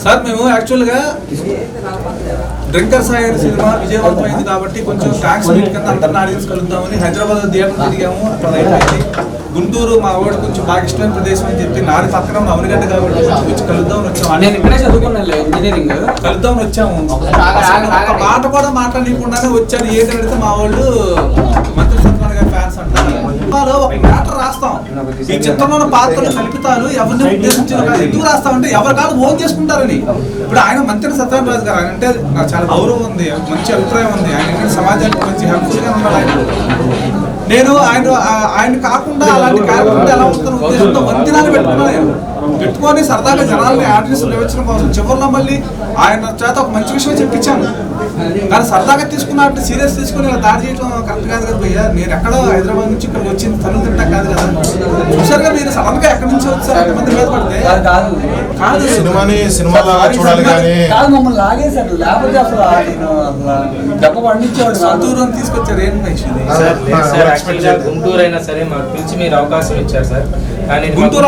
Sir మేము యాక్చువల్గా drinker Sai cinema విజయవంతమైంది కాబట్టి కొంచెం ట్యాక్స్ మీట్ కింద అందరిని ఆడియన్స్ కలుద్దామని హైదరాబాద్ థియేటర్ తిరిగాము. అక్కడ అయిపోయింది. గుంటూరు మా వాడు కొంచెం బాగా ఇష్టమైన ప్రదేశం అని చెప్పి నాది పక్కన అవనిగడ్డ కాబట్టి వచ్చి కలుద్దామని వచ్చాము. నేను ఇక్కడే చదువుకున్నాను ఇంజనీరింగ్. కలుద్దామని వచ్చాము. ఒక మాట కూడా మాట్లాడకుండానే వచ్చాను. ఏంటి అడిగితే మా వాళ్ళు మంత్రి సత్యనారాయణ గారి ఫ్యాన్స్ అంటారు. ఒక మ్యాటర్ రాస్తాం, ఈ చిత్రంలో పాత్రలు కల్పితాలు ఎవరిని ఉద్దేశించిన ఎందుకు రాస్తామంటే ఎవరి కాదు ఓన్ చేసుకుంటారని. ఇప్పుడు ఆయన మంత్రి సత్యనారాయణ రాజు గారు అంటే నాకు చాలా గౌరవం ఉంది, మంచి అభిప్రాయం ఉంది. ఆయన సమాజానికి మంచి హెల్ప్ఫుల్ గా ఉన్నాడు. ఆయన నేను ఆయన కాకుండా అలాంటి కార్యక్రమం ఎలా ఉంటుందో ఉద్దేశంతో వంతినాలు పెట్టుకున్నాను. పెట్టుకొని సరదాగా జనాలని ఆర్టిస్ట్ నిర్వచనం కోసం చివరిలో మళ్ళీ ఆయన చేత ఒక మంచి విషయం చెప్పించాను. కానీ సరదాగా తీసుకున్నట్టు సీరియస్ తీసుకుని ఇలా దాడి చేయడం కరెక్ట్ కాదు కదా భయ్యా. నేను ఎక్కడో హైదరాబాద్ నుంచి ఇక్కడికి వచ్చింది తను తింటా కాదు కదా. చూసారుగా మీరు సడన్ గా ఎక్కడి నుంచి వచ్చారు ఎంతమంది మీద పడితే కాదు మమ్మల్ని లాగేశారు. లేకపోతే అసలు దెబ్బ పండించేవాడు. సంతూరం తీసుకొచ్చారు. ఏం గుంటూరు అయినా సరే మాకు పిలిచి మీరు అవకాశం ఇచ్చారు సార్. కానీ గుంటూరు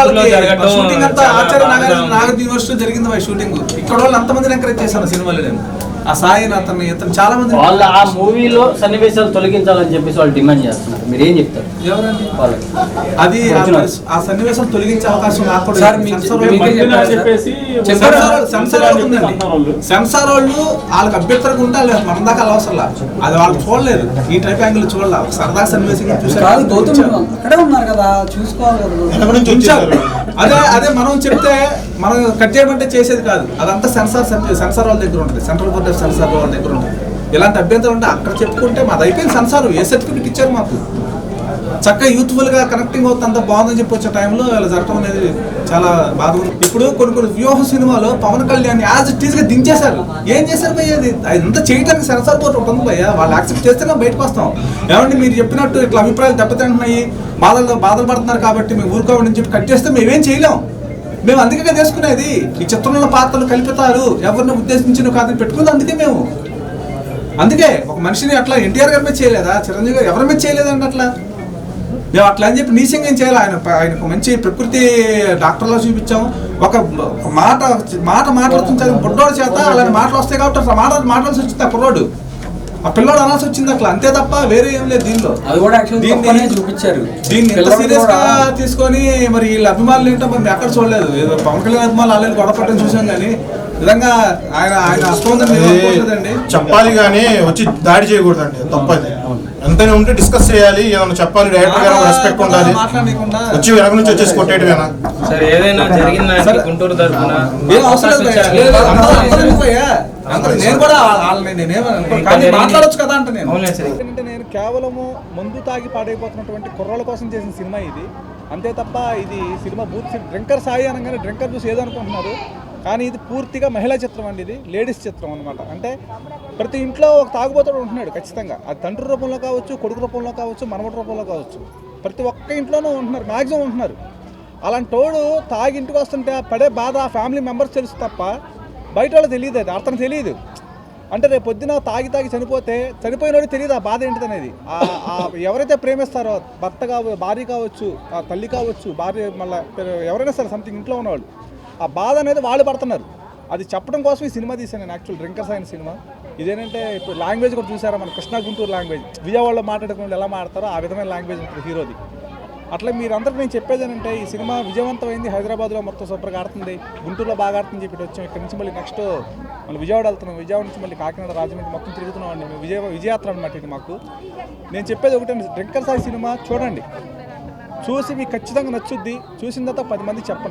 షూటింగ్ అంతా ఆచార్య నాగర్ యూనివర్సిటీ జరిగింది. షూటింగ్ ఇక్కడ వాళ్ళు అంతమందిని ఎంకరేజ్ చేశాను సినిమాలో. నేను ఆ సాయిని ఇతను చాలా మంది వాళ్ళు ఆ మూవీలో సన్నివేశాలు తొలగించాలని చెప్పేసి వాళ్ళు డిమాండ్ చేస్తున్నారు. మీరు ఏం చెప్తారు? ఎవరండి అది ఆ సన్నివేశం తొలగించే అవకాశం సెన్సార్ వాళ్ళు వాళ్ళకి అభ్యంతరంగా ఉంటే వాళ్ళు మన దాకా అవసరం. అది వాళ్ళు చూడలేదు, ఈ టైప్ యాంగిల్ చూడాలి. సరదా సన్నివేశం అదే మనం చెప్తే మనం కట్ చేయమంటే చేసేది కాదు. అదంతా సెన్సార్ వాళ్ళ దగ్గర ఉంటుంది. సెంట్రల్ బోర్డ్ ఆఫ్ సెన్సార్ వాళ్ళ దగ్గర ఉంటుంది. ఇలాంటి అభ్యంతరం ఉంటే అక్కడ చెప్పుకుంటే మాది అయిపోయింది. సెన్సార్ ఏ సర్టిఫికెట్ ఇచ్చారు మాకు. చక్కగా యూత్ఫుల్ గా కనెక్టింగ్ అవుతుంది, అంత బాగుందని చెప్పి వచ్చే టైంలో ఇలా జరగడం అనేది చాలా బాధ. ఇప్పుడు కొన్ని వ్యూహ సినిమాలో Pawan Kalyan as it is గా దించేశారు. ఏం చేశారు భయ్య? అది అంతా చేయడానికి సెన్సార్ బోర్డు ఉంటుంది భయ్య. వాళ్ళు యాక్సెప్ట్ చేస్తేనే బయటకు వస్తాం. ఏమంటే మీరు చెప్పినట్టు ఇట్లా అభిప్రాయాలు దెబ్బతింటున్నాయి, బాధలు పడుతున్నారు కాబట్టి మేము ఊరుకోమని చెప్పి కట్ చేస్తే మేమేం చేయలేం. మేము అందుకే చేసుకునేది. ఈ చిత్రంలో పాత్రలు కల్పితారు ఎవరిని ఉద్దేశించిన కాదని పెట్టుకుంది. అందుకే ఒక మనిషిని అట్లా ఎన్టీఆర్ గారి మీద చేయలేదా, చిరంజీవి గారు ఎవరి మీద చేయలేదండి. అట్లా మేము అట్లా అని చెప్పి నీచంగా ఏం చేయాలి. ఆయనకు మంచి ప్రకృతి డాక్టర్లో చూపించాము. ఒక మాట మాట్లాడుతుంటారు బుడ్డోడు చేత అలాంటి మాటలు వస్తాయి కాబట్టి అట్లా మాట్లాడాల్సి వచ్చింది ఆ కుర్రోడు. ఆ పిల్లోడు అనాల్సి వచ్చింది అట్లా, అంతే తప్ప వేరే ఏం లేదు. దీనిలో దీన్ని ఎంత సీరియస్ గా తీసుకొని మరి వీళ్ళ అభిమానులు ఏంటో మరి ఎక్కడ చూడలేదు. పవన్ కళ్యాణ్ అభిమానులు ఆల్రెడీ గొడవపడడం చూసాం. కానీ నిజంగా ఆయన అష్టండి చెప్పాలి కానీ వచ్చి దాడి చేయకూడదండి. తప్పది. ఎంతైనా ఉంటే డిస్కస్ చేయాలి, ఏమైనా చెప్పాలి. డైరెక్టర్ గారు రెస్పెక్ట్ ఉండాలి. వచ్చి వెనక నుంచి వచ్చేసి కొట్టేయడమేనా సార్? ఏదైనా జరిగిందంటే గుంటూరు తరఫున నేను కూడా మాట్లాడొచ్చు కదా అంటే నేను కేవలము మందు తాగి పాడైపోతున్నటువంటి కుర్రాళ్ళ కోసం చేసిన సినిమా ఇది, అంతే తప్ప ఇది సినిమా బూత్ డ్రింకర్ సాయి అనగానే డ్రింకర్ చూసి ఏదనుకుంటున్నారు. కానీ ఇది పూర్తిగా మహిళా చిత్రం అండి. ఇది లేడీస్ చిత్రం అనమాట. అంటే ప్రతి ఇంట్లో ఒక తాగుబోతుడు ఉంటున్నాడు ఖచ్చితంగా. అది తండ్రి రూపంలో కావచ్చు, కొడుకు రూపంలో కావచ్చు, మనవడి రూపంలో కావచ్చు. ప్రతి ఒక్క ఇంట్లోనూ ఉంటున్నారు, మ్యాక్సిమం ఉంటున్నారు. అలాంటి తోడు తాగి ఇంటికి వస్తుంటే పడే బాధ ఆ ఫ్యామిలీ మెంబర్స్ తెలుసు తప్ప బయట వాళ్ళు తెలియదు. అది అర్థం తెలియదు. అంటే రేపు పొద్దున తాగి చనిపోతే చనిపోయినోడికి తెలియదు ఆ బాధ ఏంటిది అనేది. ఎవరైతే ప్రేమిస్తారో భర్త భార్య కావచ్చు, తల్లి కావచ్చు, భార్య మళ్ళీ ఎవరైనా సరే సంథింగ్ ఇంట్లో ఉన్నవాళ్ళు ఆ బాధ అనేది వాళ్ళు పడుతున్నారు. అది చెప్పడం కోసం ఈ సినిమా తీశాను నేను. యాక్చువల్ డ్రింకర్స్ అయిన సినిమా ఇదేంటంటే ఇప్పుడు లాంగ్వేజ్ కూడా చూసారా, మన కృష్ణా గుంటూరు లాంగ్వేజ్. విజయవాడలో మాట్లాడుకుని ఎలా మాట్లాడతారో ఆ విధమైన లాంగ్వేజ్ ఉంటుంది హీరోది. అట్లా మీరందరికీ నేను చెప్పేది ఏంటంటే ఈ సినిమా విజయవంతమైంది. హైదరాబాద్లో మొత్తం సూపర్గా ఆడుతుంది, గుంటూరులో బాగా ఆడుతుందని చెప్పి వచ్చాం. ఇక్కడ నుంచి మళ్ళీ నెక్స్ట్ మళ్ళీ విజయవాడ వెళ్తున్నాం. విజయవాడ నుంచి మళ్ళీ కాకినాడ, రాజమండ్రి మొత్తం తిరుగుతున్నాం అండి. మేము విజయయాత్ర అనమాట ఇది మాకు. నేను చెప్పేది ఒకటే, డ్రింకర్ సాయి సినిమా చూడండి. చూసి మీకు ఖచ్చితంగా నచ్చుద్ది. చూసిన తర్వాత 10 మంది చెప్పండి.